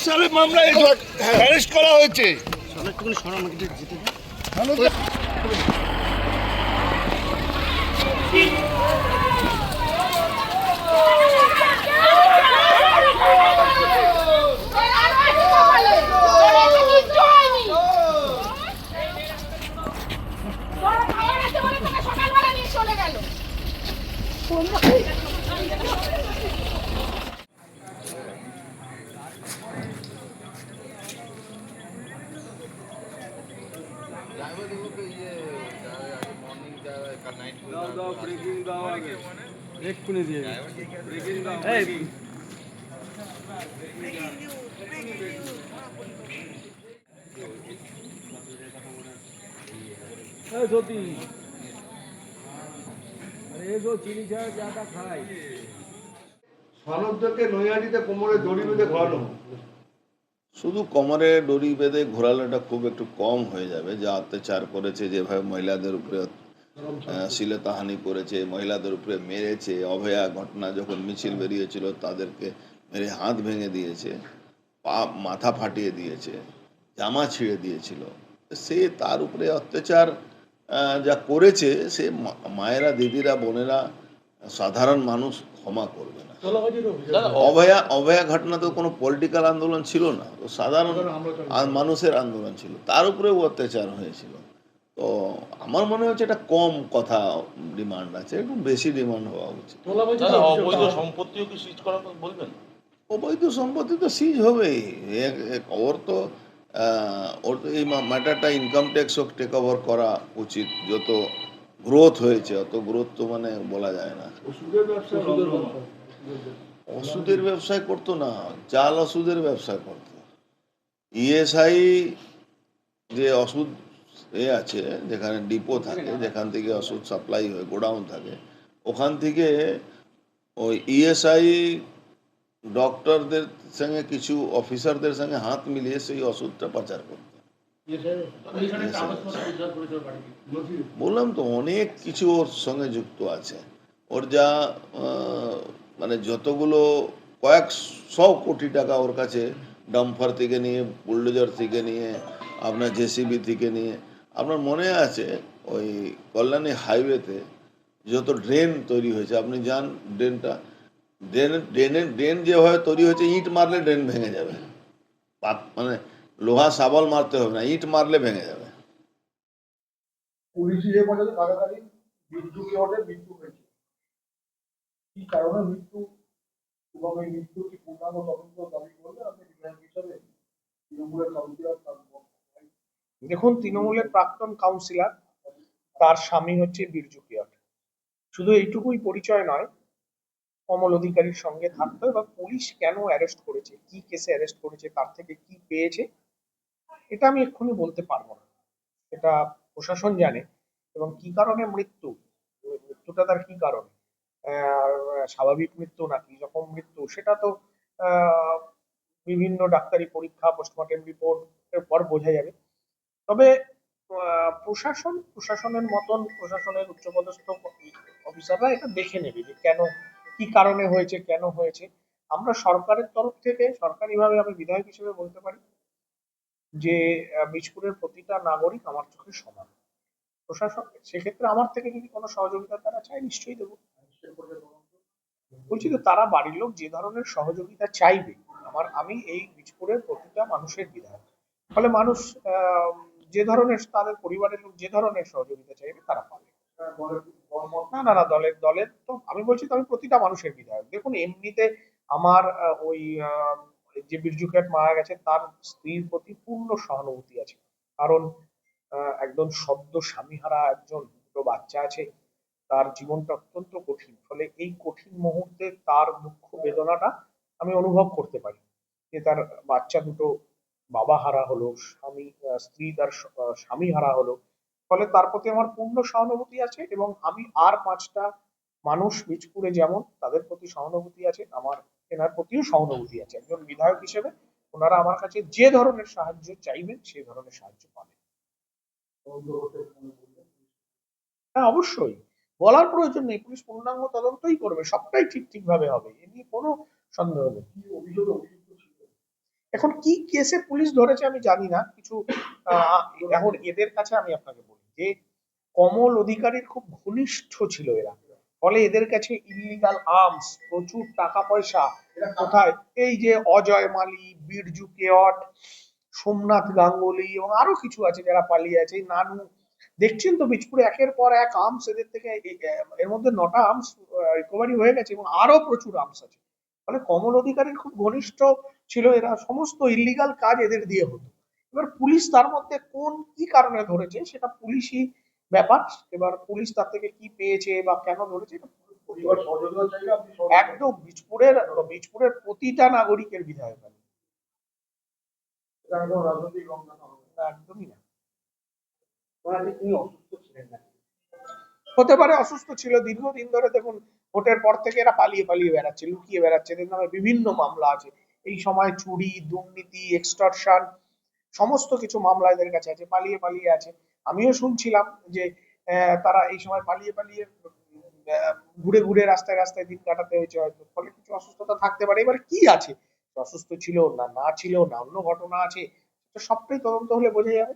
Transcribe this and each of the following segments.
সালের মামলায় অ্যারেস্ট করা হয়েছে। সনদকে নৈহাটিতে কোমরে দড়ি বেঁধে ঘোরানো। শুধু কোমরে দড়ি বেঁধে ঘোরালোটা খুব একটু কম হয়ে যাবে। যা অত্যাচার করেছে, যেভাবে মহিলাদের উপরে শ্লীলতাহানি করেছে, মহিলাদের উপরে মেরেছে, অভয়া ঘটনা যখন মিছিল বেরিয়েছিল তাদেরকে মেরে হাত ভেঙে দিয়েছে, পা মাথা ফাটিয়ে দিয়েছে, জামা ছিঁড়ে দিয়েছিল, সে তার উপরে অত্যাচার যা করেছে সে মায়েরা, দিদিরা, বোনেরা, সাধারণ মানুষ ক্ষমা করবে না। অভয়া ঘটনা তো কোনো পলিটিক্যাল আন্দোলন ছিল না, তো সাধারণ মানুষের আন্দোলন ছিল, তার উপরেও অত্যাচার হয়েছিল। তো আমার মনে হচ্ছে এটা কম কথা ডিমান্ড আছে, একটু বেশি ডিমান্ড হওয়া উচিত। অবৈধ সম্পত্তিও কি সিজ করার কথা বলবেন? অবৈধ সম্পত্তি তো সিজ হবেই। ওর তো এই ম্যাটারটা ইনকাম ট্যাক্স টেক ওভার করা উচিত। যত গ্রোথ হয়েছে অত গ্রোথ তো মানে বলা যায় না। ওষুধের ব্যবসায় করতো না, জাল ওষুধের ব্যবসা করতো। ইএসআই যে ওষুধ আছে, যেখানে ডিপো থাকে, যেখান থেকে ওষুধ সাপ্লাই হয়, গোডাউন থাকে, ওখান থেকে ওই ইএসআই ডক্টরদের সঙ্গে কিছু অফিসারদের সঙ্গে হাত মিলিয়ে সেই ওষুধটা পাচার করত। বললাম তো অনেক কিছু ওর সঙ্গে যুক্ত আছে। ওর যা মানে যতগুলো কয়েকশো কোটি টাকা ওর কাছে, ডাম্পার থেকে নিয়ে, বুলডোজার থেকে নিয়ে, আপনার জেসিবি থেকে নিয়ে, আপনার মনে আছে ওই কল্যাণী হাইওয়েতে যত ড্রেন তৈরি হয়েছে, আপনি যান ড্রেনটা, ড্রেন যেভাবে তৈরি হয়েছে, ইট মারলে ড্রেন ভেঙে যাবে, মানে লোহা শাবল মারতে হবে না, ইট মারলে ভেঙে যাবে। পুলিশি হেফাজতে থাকাকালীন মৃত্যু হয়েছে, কি কারণে মৃত্যু এবং এই মৃত্যু কি পূর্ণাঙ্গ তদন্ত দাবি করবে আপনি বিধায়ক হিসাবে? তৃণমূলের কাউন্সিলর, দেখুন, তৃণমূলের প্রাক্তন কাউন্সিলর, তার স্বামী হচ্ছে বীরজু কিয়ট। শুধু এইটুকুই পরিচয় নয়, কমল অধিকারীর সঙ্গে থাকতো, এবং পুলিশ কেন অ্যারেস্ট করেছে, কি কেসে অ্যারেস্ট করেছে, তার থেকে কি পেয়েছে, এটা আমি এক্ষুনি বলতে পারবো না। এটা প্রশাসন জানে। এবং কি কারণে মৃত্যুটা তার কি কারণে, স্বাভাবিক মৃত্যু নাকি জখম মৃত্যু, সেটা তো বিভিন্ন ডাক্তারি পরীক্ষা, পোস্টমর্টেম রিপোর্ট এর পর বোঝা যাবে। তবে প্রশাসনের মতন প্রশাসনের উচ্চপদস্থ অফিসাররা এটা দেখে নেবে যে কেন, কি কারণে হয়েছে, কেন হয়েছে। আমরা সরকারের তরফ থেকে সরকারিভাবে আমি বিধায়ক হিসেবে বলতে পারি যে বীজপুরের প্রতিটা নাগরিক আমার চোখে সমান। প্রশাসন সেক্ষেত্রে আমার থেকে যদি কোনো সহযোগিতা তারা চায়, নিশ্চয়ই দেবো। বলছি তো, তারা বাড়ির লোক যে ধরনের সহযোগিতা চাইবে, আমি এই বীজপুরের প্রতিটা মানুষের বিধায়ক, ফলে মানুষ যে ধরনের, তাদের পরিবারের লোক যে ধরনের সহযোগিতা চাইবে তারা পাবে। না, দলের তো আমি বলছি তো, আমি প্রতিটা মানুষের বিধায়ক। দেখুন, এমনিতে আমার ওই যে বীরজু কিয়ট মারা গেছে তার স্ত্রীর প্রতি পূর্ণ সহানুভূতি আছে, কারণ একদম সদ্য স্বামীহারা একজন, দুটো বাচ্চা আছে, তার জীবনটা অত্যন্ত কঠিন। ফলে এই কঠিন মুহূর্তে তার দুঃখ বেদনাটা আমি অনুভব করতে পারি, যে তার বাচ্চা দুটো বাবা হারা হলো, স্ত্রী তার স্বামী হারা হলো। ফলে তার প্রতি আমার পূর্ণ সহানুভূতি আছে, এবং আমি আর 5টা মানুষ বীজপুরে যেমন তাদের প্রতি সহানুভূতি আছে, আমার এনার প্রতিও সহানুভূতি আছে। একজন বিধায়ক হিসেবে ওনারা আমার কাছে যে ধরনের সাহায্য চাইবেন সেই ধরনের সাহায্য পাবেন। হ্যাঁ, অবশ্যই বলার প্রয়োজন নেই, পুলিশ পূর্ণাঙ্গ তদন্তই করবে, সবটাই ঠিকভাবে হবে, এ নিয়ে কোনো সন্দেহ নেই। এখন কি কেসে পুলিশ ধরেছে আমি জানি না, কিছু আহ, এখন এদের কাছে আমি আপনাকে বলি যে কমল অধিকারীর খুব ঘনিষ্ঠ ছিল এরা, ফলে এদের কাছে ইলিগাল আর্মস, প্রচুর টাকা পয়সা কোথায়, এই যে অজয় মালি, বিরজু কেওট, সোমনাথ গাঙ্গুলি এবং আরো কিছু আছে যারা পালিয়ে আছে, এই নানু, দেখছেন তো বীজপুরে একের পর এক আর্মস এদের থেকে এর মধ্যে 9টা আর্মস রিকভারি হয়ে গেছে এবং আরো প্রচুর আর্মস আছে। ফলে কমল অধিকারীর খুব ঘনিষ্ঠ ছিল এরা, সমস্ত ইলিগাল কাজ এদের দিয়ে হতো। এবার পুলিশ তার মধ্যে কোন কি কারণে ধরেছে সেটা পুলিশই ব্যাপার। এবার পুলিশ তার থেকে কি পেয়েছে বা কেন ধরেছে এটা পরিবার সহযোগিতা চাইলে আপনি একদম বীজপুরের প্রতিটা নাগরিকের বিধায়ক আমি। এটা একদম রাজনৈতিক রং না একদমই না। ওনাকে তিনি অসুস্থ ছিলেন না হতে পারে অসুস্থ ছিল, দীর্ঘদিন ধরে দেখুন ভোটের পর থেকে এরা পালিয়ে পালিয়ে বেড়াচ্ছে, লুকিয়ে বেড়াচ্ছে, এদের নামে বিভিন্ন মামলা আছে। এই সময় চুরি, দুর্নীতি, এক্সটর্শন, সমস্ত কিছু মামলা এদের কাছে আছে, পালিয়ে পালিয়ে আছে। আমিও শুনছিলাম যে তারা এই সময় পালিয়ে পালিয়ে ঘুরে ঘুরে রাস্তায় রাস্তায় দিন কাটাতে হয়েছে হয়তো, ফলে কিছু অসুস্থতা থাকতে পারে। এবার কি আছে, অসুস্থ ছিল না না ছিল না অন্য ঘটনা আছে, তো সবটাই তদন্ত হলে বোঝা যাবে।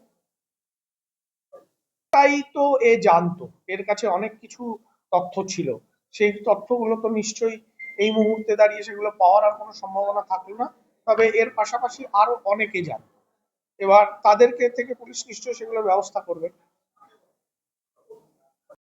তাই তো এ জানতো, এর কাছে অনেক কিছু তথ্য ছিল, সেই তথ্যগুলো তো নিশ্চয়ই এই মুহূর্তে দাঁড়িয়ে সেগুলো পাওয়ার আর কোনো সম্ভাবনা থাকলো না। তবে এর পাশাপাশি আরো অনেকে জানে, এবার তাদেরকে থেকে পুলিশ নিশ্চয়ই সেগুলো ব্যবস্থা করবে।